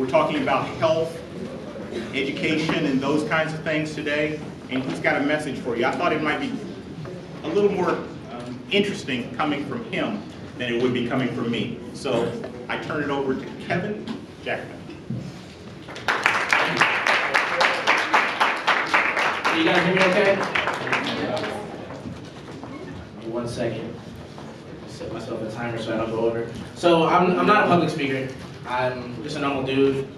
We're talking about health, education, and those kinds of things today, and he's got a message for you. I thought it might be a little more interesting coming from him than it would be coming from me. So I turn it over to Kevin Jackman. Can you guys hear me okay? 1 second. Set myself a timer so I don't go over. So I'm not a public speaker. I'm just a normal dude.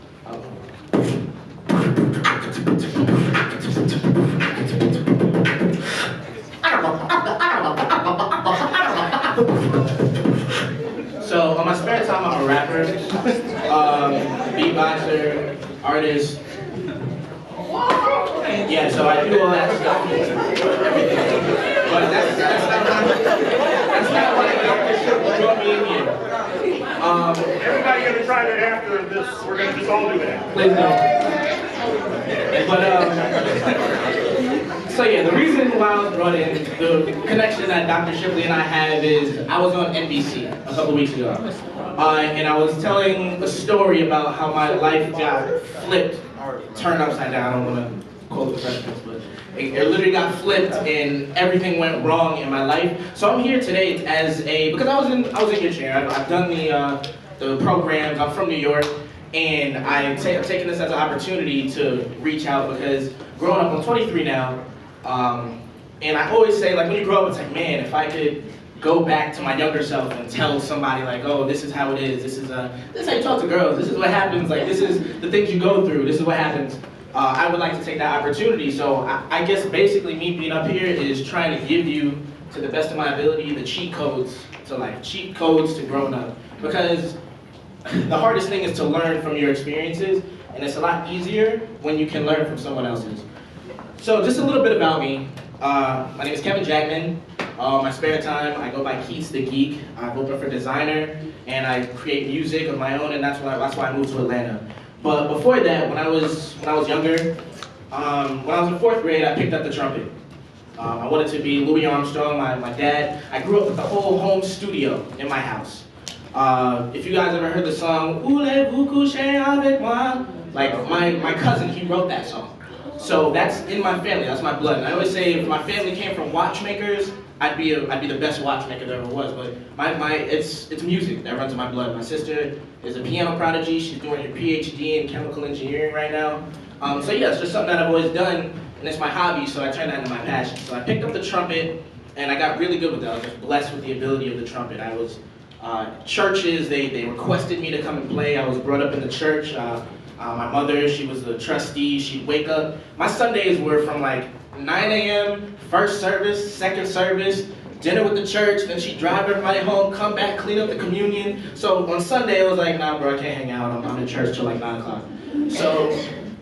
So on my spare time, I'm a rapper, beatboxer, artist. Yeah, so I do all that stuff. But that's not why Dr. Shook brought me in here. Everybody gonna try that after this. We're gonna just all do that. Please don't. But so yeah, the reason why I was brought in, the connection that Dr. Shipley and I have is I was on NBC a couple weeks ago, and I was telling a story about how my life got flipped, turned upside down. I don't want to quote the president, but it literally got flipped and everything went wrong in my life. So I'm here today because I was in your chair. I've done the programs. I'm from New York, and I'm taking this as an opportunity to reach out because growing up, I'm 23 now. And I always say, like, when you grow up, it's like, man, if I could go back to my younger self and tell somebody, like, oh, this is how it is, this is how you talk to girls, this is what happens, like, this is the things you go through, this is what happens. I would like to take that opportunity. So I guess basically me being up here is trying to give you, to the best of my ability, the cheat codes to life, cheat codes to growing up. Because the hardest thing is to learn from your experiences, and it's a lot easier when you can learn from someone else's. So just a little bit about me. My name is Kevin Jackman. My spare time, I go by Keats the Geek. I'm open for designer, and I create music of my own, and that's why I moved to Atlanta. But before that, when I was younger, when I was in 4th grade, I picked up the trumpet. I wanted to be Louis Armstrong, my dad. I grew up with the whole home studio in my house. If you guys ever heard the song, Voulez-vous coucher avec moi? Like, my cousin, he wrote that song. So that's in my family, that's my blood. And I always say if my family came from watchmakers, I'd be the best watchmaker there ever was. But it's music that runs in my blood. My sister is a piano prodigy. She's doing her PhD in chemical engineering right now. So yeah, it's just something that I've always done, and it's my hobby, so I turned that into my passion. So I picked up the trumpet, and I got really good with it. I was just blessed with the ability of the trumpet. I was, churches, they requested me to come and play. I was brought up in the church. My mother, she was the trustee. She'd wake up. My Sundays were from like 9 a.m., first service, second service, dinner with the church, then she'd drive everybody home, come back, clean up the communion. So on Sunday, it was like, nah, bro, I can't hang out. I'm in church till like 9 o'clock. So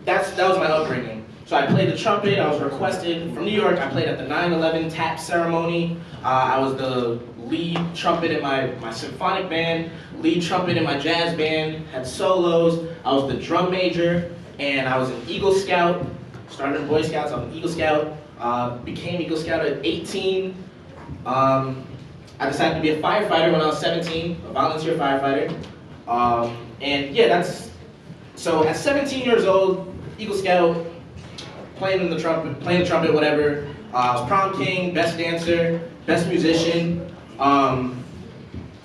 that was my upbringing. So I played the trumpet. I was requested from New York. I played at the 9/11 tap ceremony. I was the lead trumpet in my symphonic band, lead trumpet in my jazz band, had solos. I was the drum major, and I was an Eagle Scout. Started in Boy Scouts, I was an Eagle Scout. Became Eagle Scout at 18. I decided to be a firefighter when I was 17, a volunteer firefighter. And yeah, so at 17 years old, Eagle Scout, playing the trumpet, whatever. I was prom king, best dancer, best musician.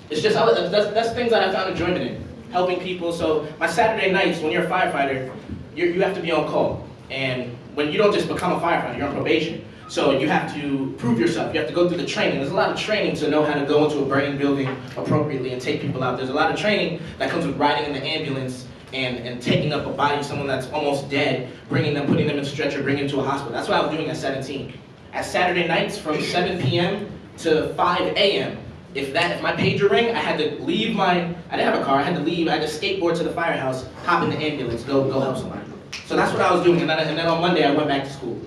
It's just, that's things that I found enjoyment in, helping people. So my Saturday nights, when you're a firefighter, you have to be on call. And when you don't just become a firefighter, you're on probation. So you have to prove yourself. You have to go through the training. There's a lot of training to know how to go into a burning building appropriately and take people out. There's a lot of training that comes with riding in the ambulance and taking up a body, someone that's almost dead, putting them in a stretcher, bringing them to a hospital. That's what I was doing at 17. At Saturday nights from 7 p.m. to 5 a.m. If my pager rang, I had to leave I didn't have a car, I had to skateboard to the firehouse, hop in the ambulance, go help somebody. So that's what I was doing, and then on Monday I went back to school.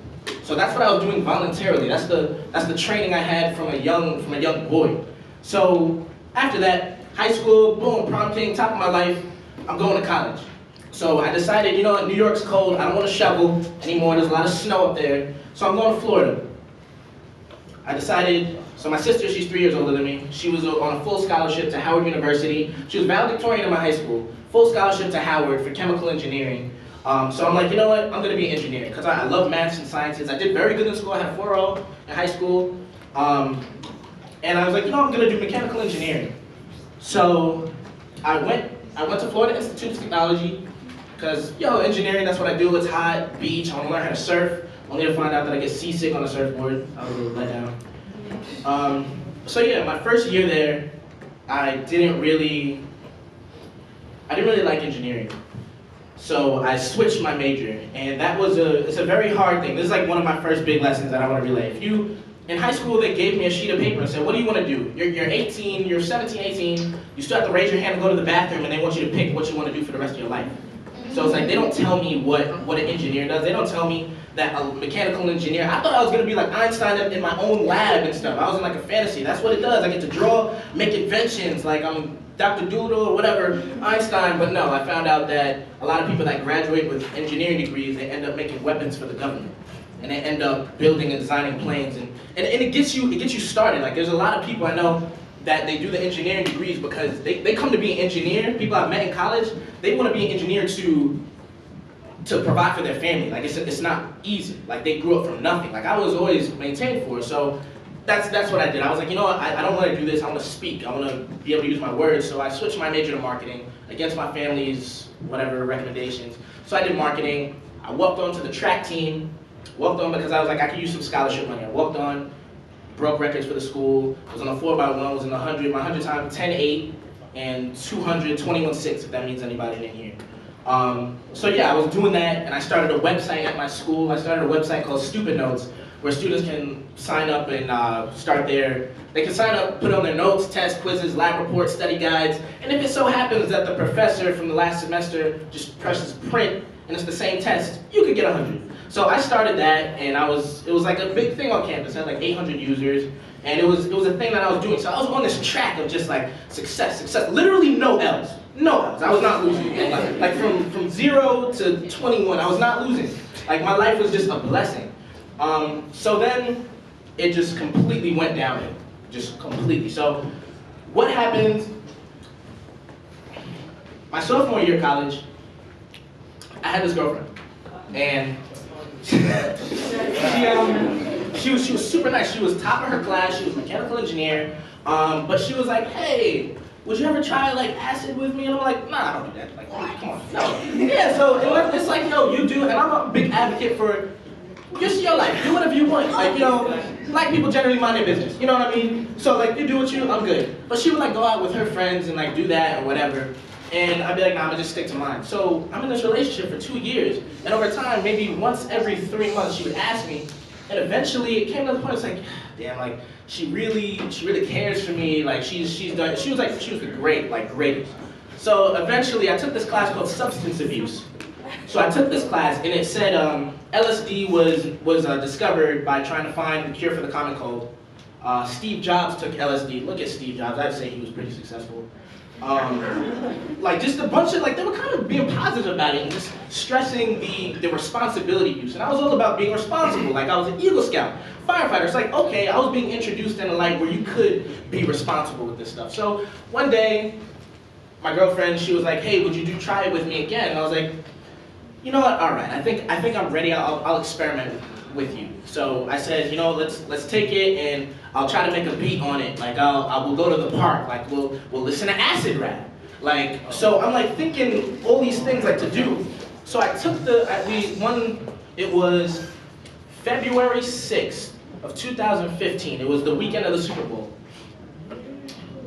So that's what I was doing voluntarily. That's the training I had from a young boy. So after that, high school, boom, prom king, top of my life, I'm going to college. So I decided, you know what, New York's cold, I don't want to shovel anymore, there's a lot of snow up there, so I'm going to Florida. I decided, so my sister, she's 3 years older than me, she was on a full scholarship to Howard University. She was valedictorian in my high school, full scholarship to Howard for chemical engineering. So I'm like, you know what, I'm gonna be an engineer, because I love maths and sciences. I did very good in school, I had a 4.0 in high school. And I was like, you know, I'm gonna do mechanical engineering. So I went to Florida Institute of Technology, because, engineering, that's what I do. It's hot, beach, I wanna learn how to surf, only to find out that I get seasick on a surfboard. I was a little let down. So yeah, my first year there, I didn't really like engineering. So I switched my major, and it's a very hard thing. This is like one of my first big lessons that I want to relay. In high school, they gave me a sheet of paper and said, what do you want to do? You're 18, you're 17, 18, you still have to raise your hand and go to the bathroom, and they want you to pick what you want to do for the rest of your life. So it's like, they don't tell me what an engineer does. They don't tell me that a mechanical engineer, I thought I was going to be like Einstein in my own lab and stuff. I was in like a fantasy. That's what it does. I get to draw, make inventions, like I'm Dr. Doodle or whatever, Einstein. But no, I found out that a lot of people that graduate with engineering degrees, they end up making weapons for the government. And they end up building and designing planes. And it gets you started. Like, there's a lot of people I know that they do the engineering degrees because they come to be an engineer. People I've met in college, they want to be an engineer to provide for their family. Like, it's not easy. Like, they grew up from nothing. Like, I was always maintained for. So that's what I did. I was like, you know what, I don't want to do this. I want to speak. I want to be able to use my words. So I switched my major to marketing against my family's whatever recommendations. So I did marketing. I walked on to the track team. Walked on because I was like, I could use some scholarship money. I walked on, broke records for the school. Was on a 4x1, was in the 100. My 100 time 10.8 and 200 21.6, if that means anybody in here. So yeah, I was doing that, and I started a website at my school. I started a website called Stupid Notes, where students can sign up and they can sign up, put on their notes, tests, quizzes, lab reports, study guides, and if it so happens that the professor from the last semester just presses print and it's the same test, you could get 100. So I started that, and it was like a big thing on campus. I had like 800 users, and it was a thing that I was doing. So I was on this track of just like success, literally no L's. No L's, I was not losing. Like from 0 to 21, I was not losing. Like, my life was just a blessing. So then it just completely went downhill, just completely. So what happened, my sophomore year of college, I had this girlfriend, and she was super nice. She was top of her class, she was a mechanical engineer, but she was like, hey, would you ever try like acid with me? And I'm like, nah, I don't do that. Like, come on, no. Yeah, so it's like, no, you do, and I'm a big advocate for just your life, do whatever you want. Like, black people generally mind their business, you know what I mean? So like, you do what I'm good. But she would like go out with her friends and like do that or whatever. And I'd be like, nah, I'm gonna just stick to mine. So I'm in this relationship for 2 years, and over time, maybe once every 3 months, she would ask me, and eventually it came to the point, it's like, damn, like, she really cares for me. Like, she was the greatest. So eventually, I took this class called substance abuse. So I took this class, and it said LSD was discovered by trying to find the cure for the common cold. Steve Jobs took LSD. Look at Steve Jobs. I'd say he was pretty successful. Like, just a bunch of, like, they were kind of being positive about it and just stressing the responsibility use. And I was all about being responsible. Like, I was an Eagle Scout, firefighter. It's like, okay, I was being introduced in a light where you could be responsible with this stuff. So one day, my girlfriend, she was like, hey, would you try it with me again? And I was like, you know what, all right, I think I'm ready, I'll experiment with you. So I said, you know, let's take it, and I'll try to make a beat on it. Like, we'll go to the park, like we'll listen to acid rap. Like, so I'm like thinking all these things like to do. So I took it was February 6th of 2015. It was the weekend of the Super Bowl.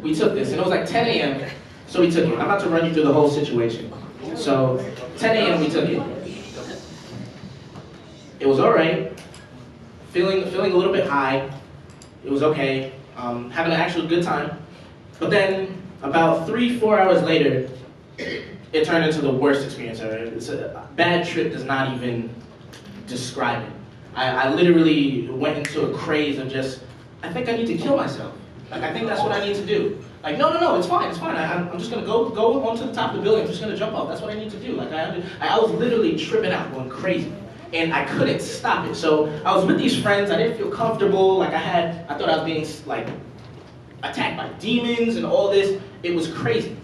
We took this, and it was like 10 a.m. So we took it. I'm about to run you through the whole situation. So 10 a.m. we took it. It was all right. Feeling a little bit high. It was okay. Having an actual good time. But then about 3-4 hours later, it turned into the worst experience ever. It's a bad trip does not even describe it. I literally went into a craze of just, I think I need to kill myself. Like, I think that's what I need to do. Like, no, it's fine. I'm just gonna go onto the top of the building. I'm just gonna jump off. That's what I need to do. Like, I was literally tripping out, going crazy, and I couldn't stop it. So I was with these friends. I didn't feel comfortable. Like, I thought I was being like attacked by demons and all this. It was crazy.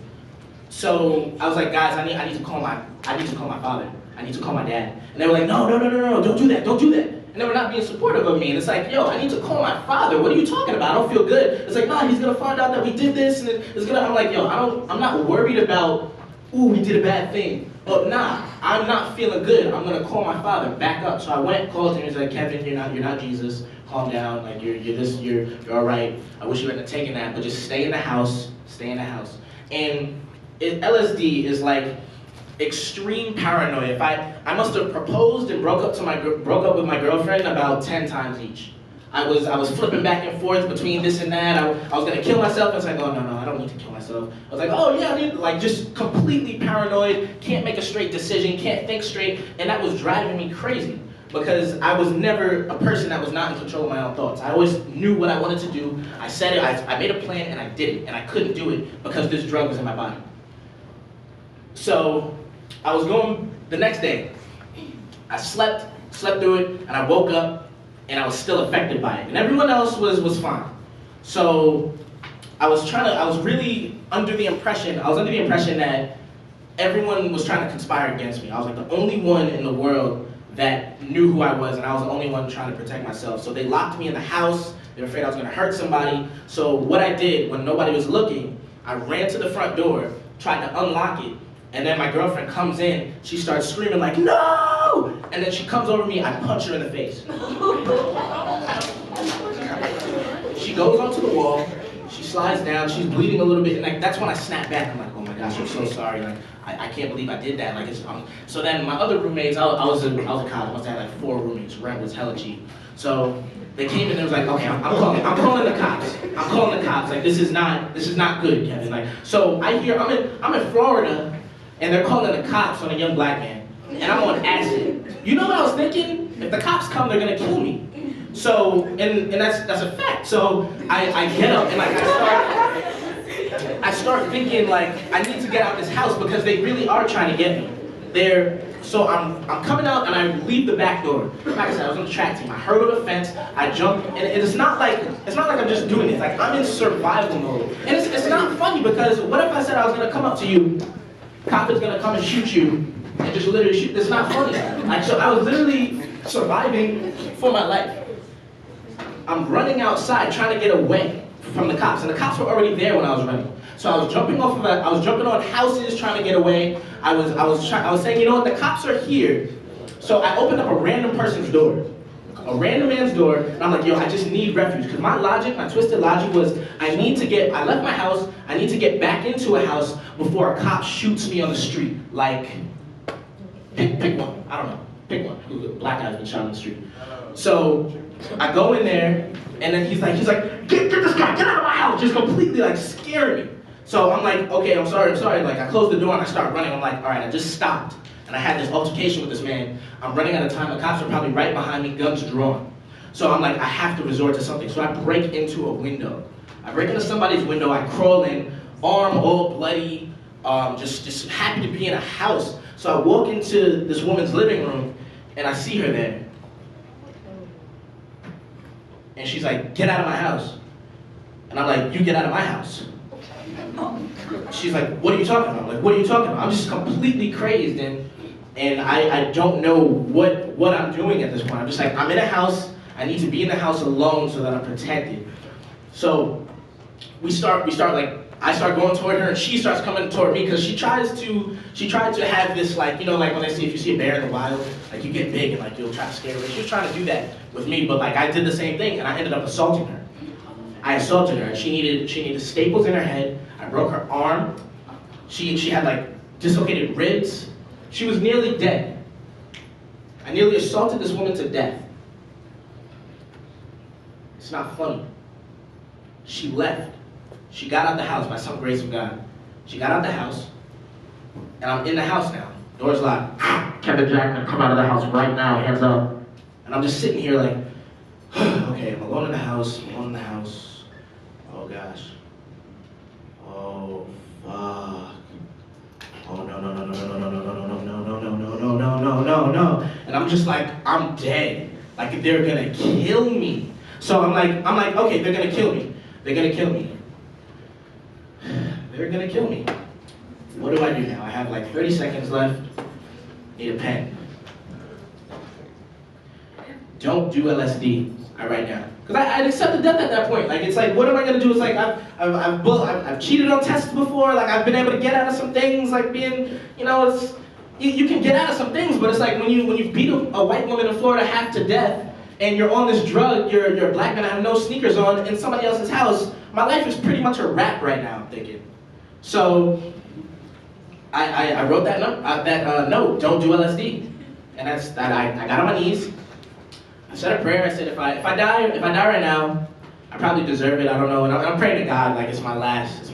So I was like, guys, I need to call my father. I need to call my dad. And they were like, no, don't do that, don't do that. And they were not being supportive of me. And it's like, yo, I need to call my father. What are you talking about? I don't feel good. It's like, no, he's gonna find out that we did this, and it's gonna. I'm like, yo, I'm not worried about, ooh, we did a bad thing. But nah, I'm not feeling good. I'm gonna call my father. Back up. So I went, called him. He's like, Kevin, you're not Jesus. Calm down. Like you're all right. I wish you hadn't taken that, but just stay in the house. Stay in the house. And LSD is like extreme paranoia. I must have proposed and broke up with my girlfriend about 10 times each. I was flipping back and forth between this and that. I was gonna kill myself. I was like, oh no, I don't need to kill myself. I was like, oh yeah, I need, like just completely paranoid, can't make a straight decision, can't think straight, and that was driving me crazy because I was never a person that was not in control of my own thoughts. I always knew what I wanted to do. I said it, I made a plan and I did it, and I couldn't do it because this drug was in my body. So I was going the next day. I slept through it, and I woke up, and I was still affected by it. And everyone else was fine. So I was really under the impression that everyone was trying to conspire against me. I was like the only one in the world that knew who I was, and I was the only one trying to protect myself. So they locked me in the house. They were afraid I was gonna hurt somebody. So what I did when nobody was looking, I ran to the front door, tried to unlock it, and then my girlfriend comes in, she starts screaming like, no! And then she comes over me, I punch her in the face. She goes onto the wall, she slides down, she's bleeding a little bit, and like that's when I snap back. I'm like, oh my gosh, I'm so sorry. Like, I can't believe I did that. Like, so then my other roommates, I was in college, I must have had like 4 roommates, rent was hella cheap. So they came in and was like, okay, I'm calling the cops. I'm calling the cops. Like, this is not good, Kevin. Like, so I hear, I'm in Florida, and they're calling the cops on a young black man, and I'm on acid. You know what I was thinking? If the cops come, they're gonna kill me. So, and that's a fact. So I get up and like I start thinking like I need to get out of this house because they really are trying to get me. So I'm coming out and I leave the back door. Like I said, I was on the track team. I hurdled a fence, I jumped, and it's not like I'm just doing this. Like I'm in survival mode, and it's not funny because what if I said I was gonna come up to you? Cop is gonna come and shoot you, and just literally shoot. It's not funny. Like, so I was literally surviving for my life. I'm running outside trying to get away from the cops, and the cops were already there when I was running. So I was jumping on houses trying to get away. I was saying, you know what, the cops are here. So I opened up a random person's door, a random man's door, and I'm like, yo, I just need refuge. Because my twisted logic was, I left my house, I need to get back into a house before a cop shoots me on the street. Like, pick one, I don't know, pick one. Black guy's been shot on the street. So I go in there, and then he's like, get this guy, get out of my house, just completely like scaring me. So I'm like, okay, I'm sorry. Like I close the door and I start running. I'm like, all right, I just stopped. And I had this altercation with this man. I'm running out of time. The cops are probably right behind me, guns drawn. So I'm like, I have to resort to something. So I break into a window. I break into somebody's window. I crawl in, arm all bloody, just happy to be in a house. So I walk into this woman's living room, and I see her there. And she's like, get out of my house. And I'm like, you get out of my house. She's like, what are you talking about? I'm like, what are you talking about? I'm just completely crazed, and I don't know what I'm doing at this point. I'm just like, I'm in a house, I need to be in the house alone so that I'm protected. So I start going toward her, and she starts coming toward me because she tried to have this, like, you know, like when if you see a bear in the wild, like you get big and like you'll try to scare her. She was trying to do that with me, but like I did the same thing and I ended up assaulting her. I assaulted her, and she needed staples in her head. I broke her arm. She had like dislocated ribs. She was nearly dead. I nearly assaulted this woman to death. It's not funny. She left. She got out the house by some grace of God. She got out the house, and I'm in the house now. Door's locked. Kevin Jackman, come out of the house right now, hands up. And I'm just sitting here like, okay, I'm alone in the house, Oh gosh. Oh fuck. Oh no. And I'm just like, I'm dead. Like they're gonna kill me. So I'm like, okay, they're gonna kill me. They're gonna kill me. what do I do now? I have like 30 seconds left. Need a pen. Don't do LSD. I write down. Because I'd accepted death at that point. Like, it's like, what am I gonna do? It's like, I've cheated on tests before. Like, I've been able to get out of some things. Like being, you know, it's, you can get out of some things, but it's like when you beat a white woman in Florida half to death, and you're on this drug, you're a black man, I have no sneakers on, in somebody else's house, my life is pretty much a wrap right now, I'm thinking. So, I wrote that note, don't do LSD. And I got on my knees, I said a prayer, I said if I die right now, I probably deserve it, I don't know, and I'm praying to God like it's my last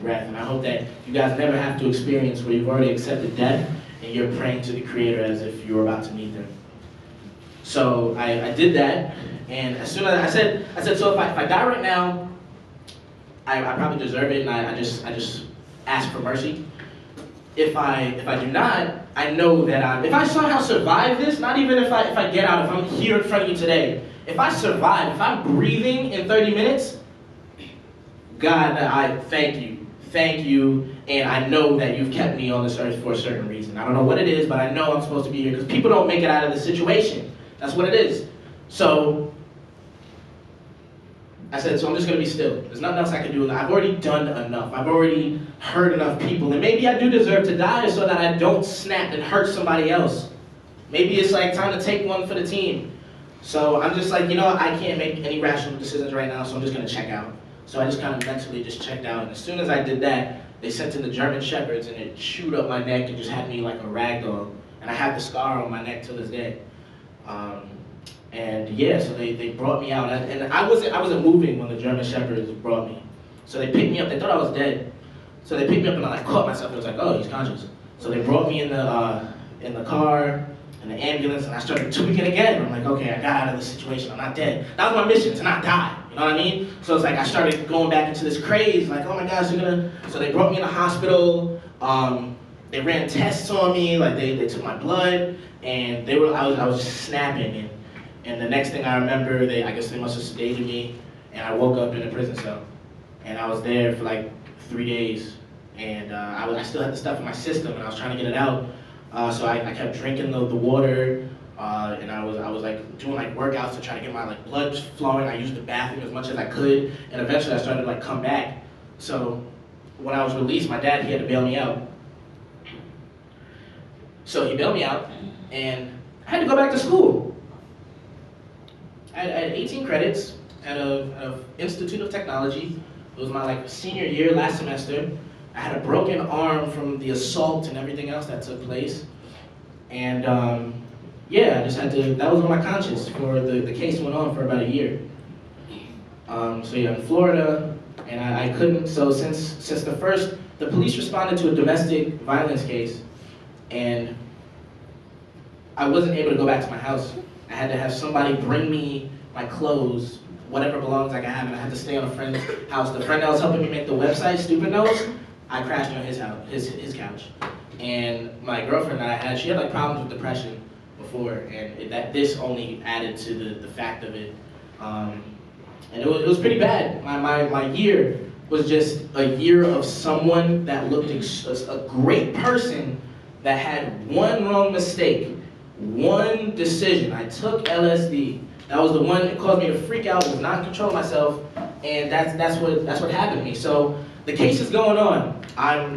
breath, and I hope that you guys never have to experience where you've already accepted death, and you're praying to the Creator as if you were about to meet them. So I did that, and as soon as I said, so if I die right now, I probably deserve it, and I just ask for mercy. If I do not, I know that if I somehow survive this, not even if I get out, if I'm here in front of you today, if I survive, if I'm breathing in 30 minutes, God, I thank you, and I know that you've kept me on this earth for a certain reason. I don't know what it is, but I know I'm supposed to be here, because people don't make it out of the situation. That's what it is. So, I said, so I'm just going to be still. There's nothing else I can do. I've already done enough. I've already hurt enough people. And maybe I do deserve to die so that I don't snap and hurt somebody else. Maybe it's like time to take one for the team. So I'm just like, you know, I can't make any rational decisions right now, so I'm just going to check out. So I just kind of mentally just checked out. And as soon as I did that, they sent in the German Shepherds, and it chewed up my neck and just had me like a rag doll. And I have the scar on my neck till this day. And yeah, so they brought me out, and I wasn't moving when the German Shepherds brought me. So they picked me up. They thought I was dead. So they picked me up, and I like caught myself. It was like, oh, he's conscious. So they brought me in the car, in the ambulance, and I started tweaking again. I'm like, okay, I got out of this situation. I'm not dead. That was my mission, to not die. You know what I mean? So it's like I started going back into this craze. Like, oh my gosh, you're gonna. So they brought me in the hospital. They ran tests on me. Like they took my blood, and I was just snapping. And the next thing I remember, I guess they must have sedated me, and I woke up in a prison cell. And I was there for like 3 days, and I still had the stuff in my system, and I was trying to get it out. So I kept drinking the water, and I was like doing like workouts to try to get my like blood flowing. I used the bathroom as much as I could, and eventually I started to like come back. So when I was released, my dad, he had to bail me out. So he bailed me out, and I had to go back to school. I had 18 credits at a Institute of Technology. It was my like senior year, last semester. I had a broken arm from the assault and everything else that took place. And yeah, I just had to, that was on my conscience for the case went on for about a year. So yeah, in Florida, and I couldn't, so since the police responded to a domestic violence case, and I wasn't able to go back to my house. I had to have somebody bring me my clothes, whatever belongings I could have, and I had to stay on a friend's house. The friend that was helping me make the website, Stupid Nose, I crashed on his house, his couch. And my girlfriend that I had, she had like problems with depression before, and this only added to the fact of it. And it was pretty bad. My year was just a year of someone that looked a great person that had one wrong mistake. One decision. I took LSD. That was the one that caused me to freak out, was not in control of myself, and that's what happened to me. So the case is going on.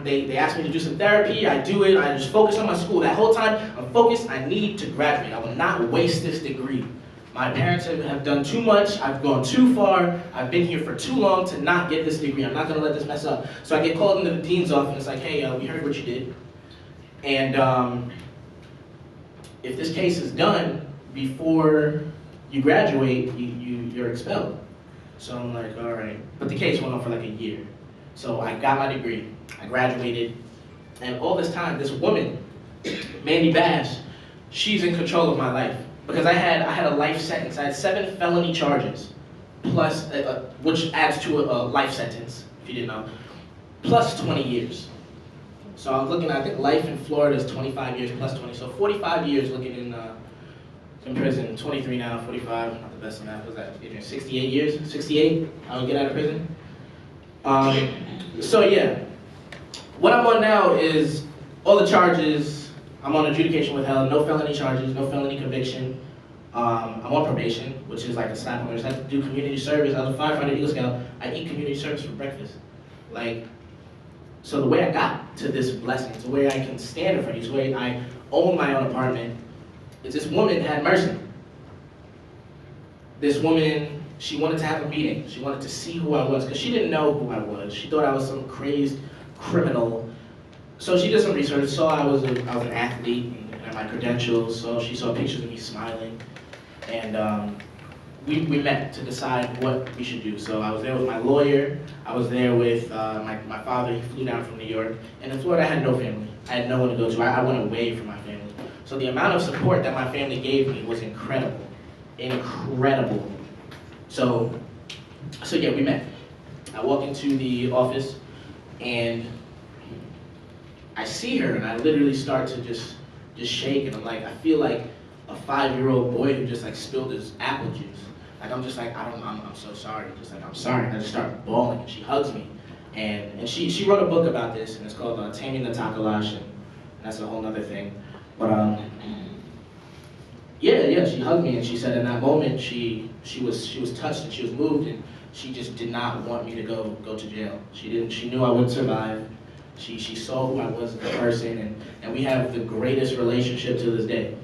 They asked me to do some therapy. I do it. I just focus on my school. That whole time, I'm focused. I need to graduate. I will not waste this degree. My parents have done too much. I've gone too far. I've been here for too long to not get this degree. I'm not going to let this mess up. So I get called into the dean's office, and it's like, hey, we heard what you did, and if this case is done before you graduate, you're expelled. So I'm like, all right. But the case went on for like a year. So I got my degree, I graduated, and all this time, this woman, Mandy Bash, she's in control of my life. Because I had a life sentence. I had 7 felony charges, plus, which adds to a life sentence, if you didn't know, plus 20 years. So I was looking, I think life in Florida is 25 years plus 20, so 45 years looking in prison, 23 now, 45, not the best in that, was that, 68 years, 68, I would get out of prison. So yeah, What I'm on now is all the charges. I'm on adjudication withheld, no felony charges, no felony conviction. I'm on probation, which is like a slap on the wrist. I have to do community service. I was a firefighter, Eagle Scout. I eat community service for breakfast. Like, so the way I got to this blessing, the way I can stand in front of you, the way I own my own apartment, is this woman had mercy. This woman, she wanted to have a meeting. She wanted to see who I was, because she didn't know who I was. She thought I was some crazed criminal. So she did some research, saw I was an athlete and my credentials, so she saw pictures of me smiling. And we met to decide what we should do. So I was there with my lawyer, I was there with my father. He flew down from New York. And in Florida, I had no family. I had no one to go to. I went away from my family. So the amount of support that my family gave me was incredible. Incredible. So yeah, we met. I walk into the office and I see her and I literally start to just shake, and I'm like, I feel like a 5-year-old boy who just like spilled his apple juice. Like I'm just like, I'm so sorry. Just like, I'm sorry. And I just start bawling, and she hugs me. And she wrote a book about this, and it's called Taming the Takalash, and that's a whole nother thing. But yeah, she hugged me, and she said in that moment she was touched and she was moved, and she just did not want me to go to jail. She knew I would survive. She saw who I was as a person, and we have the greatest relationship to this day.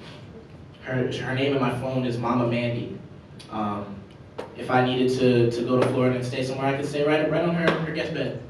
Her name in my phone is Mama Mandy. If I needed to go to Florida and stay somewhere, I could stay right on her guest bed.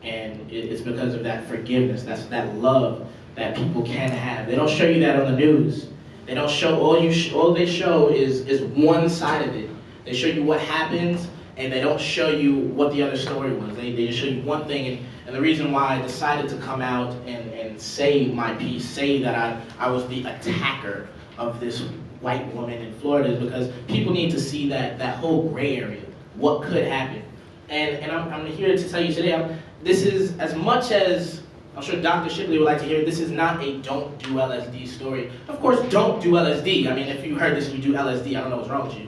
And it's because of that forgiveness, that love that people can have. They don't show you that on the news. They don't show, all they show is one side of it. They show you what happens, and they don't show you what the other story was. They just show you one thing, and the reason why I decided to come out and say my piece, say that I was the attacker of this white woman in Florida, is because people need to see that whole gray area, what could happen. And I'm here to tell you today, this is, as much as I'm sure Dr. Shipley would like to hear, this is not a don't do LSD story. Of course, don't do LSD. I mean, if you heard this and you do LSD, I don't know what's wrong with you.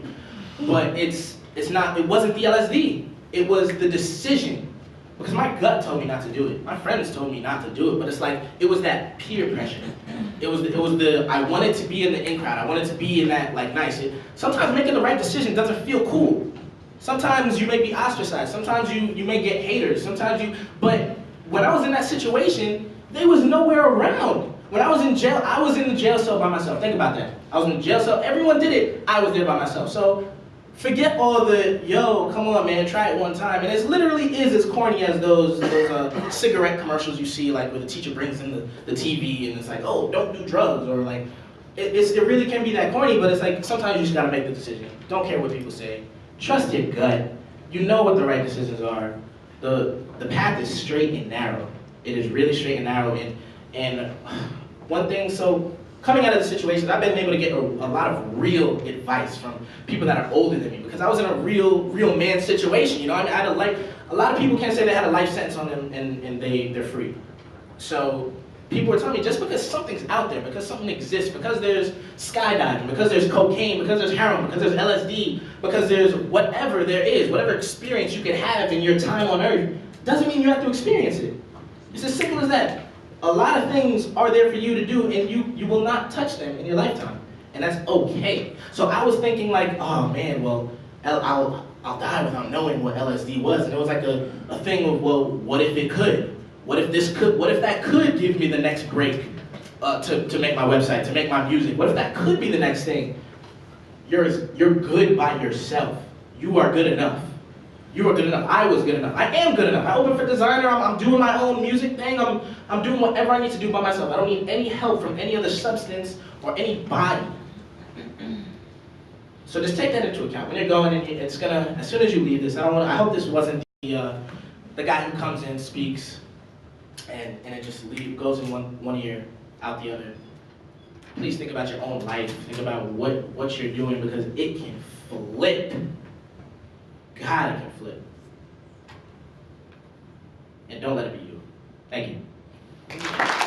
But it wasn't the LSD. It was the decision. Because my gut told me not to do it. My friends told me not to do it, but it's like, it was that peer pressure. It was the I wanted to be in the in crowd. I wanted to be in that, like, nice. Sometimes making the right decision doesn't feel cool. Sometimes you may be ostracized. Sometimes you may get haters. But when I was in that situation, there was nowhere around. When I was in jail, I was in the jail cell by myself. Think about that. I was in the jail cell. Everyone did it. I was there by myself. So forget all the, yo, come on, man, try it one time. And it literally is as corny as those cigarette commercials you see, like where the teacher brings in the TV and it's like, oh, don't do drugs, or like, it really can be that corny, but it's like, sometimes you just gotta make the decision. Don't care what people say. Trust your gut. You know what the right decisions are. The path is straight and narrow. It is really straight and narrow. And one thing, so coming out of the situation, I've been able to get a lot of real advice from people that are older than me, because I was in a real man situation. You know, I mean, I had a lot of people can't say they had a life sentence on them and they're free. So people were telling me, just because something's out there, because something exists, because there's skydiving, because there's cocaine, because there's heroin, because there's LSD, because there's whatever there is, whatever experience you could have in your time on earth, doesn't mean you have to experience it. It's as simple as that. A lot of things are there for you to do, and you will not touch them in your lifetime, and that's okay. So I was thinking like, oh man, well, I'll die without knowing what LSD was, and it was like a thing of, well, what if it could? What if that could give me the next break to make my website, to make my music? What if that could be the next thing? You're good by yourself. You are good enough. You are good enough. I was good enough. I am good enough. I open for designer. I'm doing my own music thing. I'm doing whatever I need to do by myself. I don't need any help from any other substance or anybody. So just take that into account when you're going. And it's gonna, as soon as you leave this, I hope this wasn't the guy who comes in, speaks, and it just goes in one ear, out the other. Please think about your own life. Think about what you're doing, because it can flip. God, it can flip. And don't let it be you. Thank you.